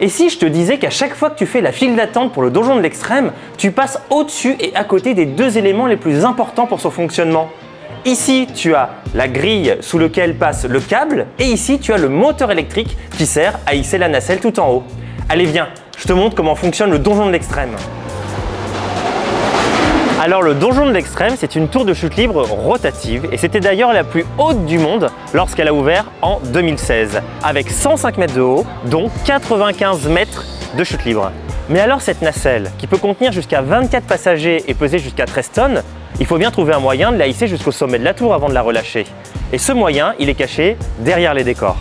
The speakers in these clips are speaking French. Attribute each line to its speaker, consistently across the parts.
Speaker 1: Et si je te disais qu'à chaque fois que tu fais la file d'attente pour le donjon de l'extrême, tu passes au-dessus et à côté des deux éléments les plus importants pour son fonctionnement? Ici, tu as la grille sous laquelle passe le câble et ici, tu as le moteur électrique qui sert à hisser la nacelle tout en haut. Allez, viens, je te montre comment fonctionne le donjon de l'extrême. Alors le donjon de l'extrême, c'est une tour de chute libre rotative et c'était d'ailleurs la plus haute du monde lorsqu'elle a ouvert en 2016 avec 105 mètres de haut, dont 95 mètres de chute libre. Mais alors cette nacelle, qui peut contenir jusqu'à 24 passagers et peser jusqu'à 13 tonnes, il faut bien trouver un moyen de la hisser jusqu'au sommet de la tour avant de la relâcher. Et ce moyen, il est caché derrière les décors.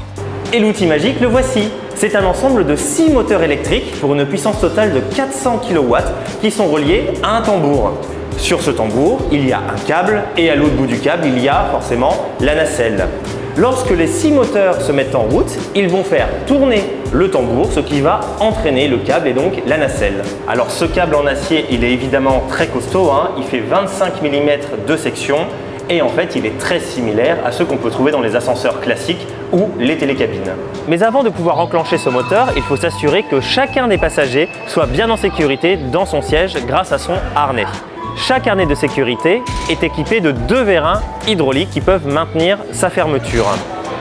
Speaker 1: Et l'outil magique, le voici. C'est un ensemble de 6 moteurs électriques pour une puissance totale de 400 kW qui sont reliés à un tambour. Sur ce tambour, il y a un câble et à l'autre bout du câble, il y a forcément la nacelle. Lorsque les 6 moteurs se mettent en route, ils vont faire tourner le tambour, ce qui va entraîner le câble et donc la nacelle. Alors ce câble en acier, il est évidemment très costaud, il fait 25 mm de section et en fait il est très similaire à ceux qu'on peut trouver dans les ascenseurs classiques ou les télécabines. Mais avant de pouvoir enclencher ce moteur, il faut s'assurer que chacun des passagers soit bien en sécurité dans son siège grâce à son harnais. Chaque harnais de sécurité est équipé de 2 vérins hydrauliques qui peuvent maintenir sa fermeture.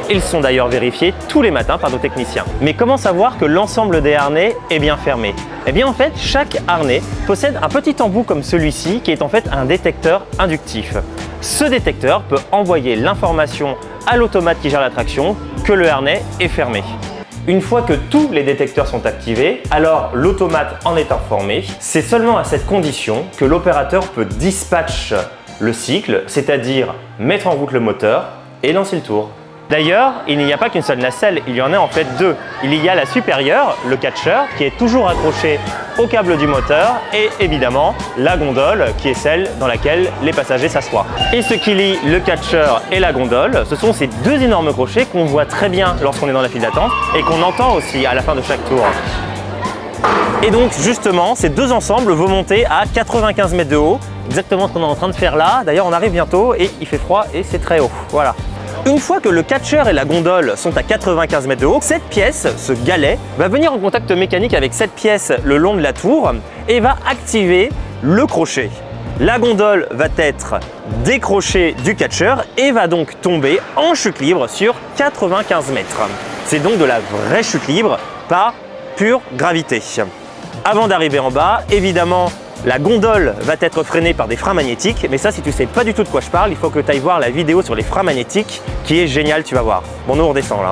Speaker 1: Ils sont d'ailleurs vérifiés tous les matins par nos techniciens. Mais comment savoir que l'ensemble des harnais est bien fermé? Eh bien en fait, chaque harnais possède un petit embout comme celui-ci qui est en fait un détecteur inductif. Ce détecteur peut envoyer l'information à l'automate qui gère la traction que le harnais est fermé. Une fois que tous les détecteurs sont activés, alors l'automate en est informé. C'est seulement à cette condition que l'opérateur peut dispatch le cycle, c'est-à-dire mettre en route le moteur et lancer le tour. D'ailleurs, il n'y a pas qu'une seule nacelle, il y en a en fait 2. Il y a la supérieure, le catcheur, qui est toujours accroché au câble du moteur et évidemment la gondole qui est celle dans laquelle les passagers s'assoient. Et ce qui lie le catcheur et la gondole, ce sont ces 2 énormes crochets qu'on voit très bien lorsqu'on est dans la file d'attente et qu'on entend aussi à la fin de chaque tour. Et donc justement, ces 2 ensembles vont monter à 95 mètres de haut, exactement ce qu'on est en train de faire là. D'ailleurs, on arrive bientôt et il fait froid et c'est très haut. Voilà. Une fois que le catcheur et la gondole sont à 95 mètres de haut, cette pièce, ce galet, va venir en contact mécanique avec cette pièce le long de la tour et va activer le crochet. La gondole va être décrochée du catcheur et va donc tomber en chute libre sur 95 mètres. C'est donc de la vraie chute libre par pure gravité. Avant d'arriver en bas, évidemment, la gondole va être freinée par des freins magnétiques, mais ça, si tu ne sais pas du tout de quoi je parle, il faut que tu ailles voir la vidéo sur les freins magnétiques qui est géniale, tu vas voir. Bon, nous on redescend là.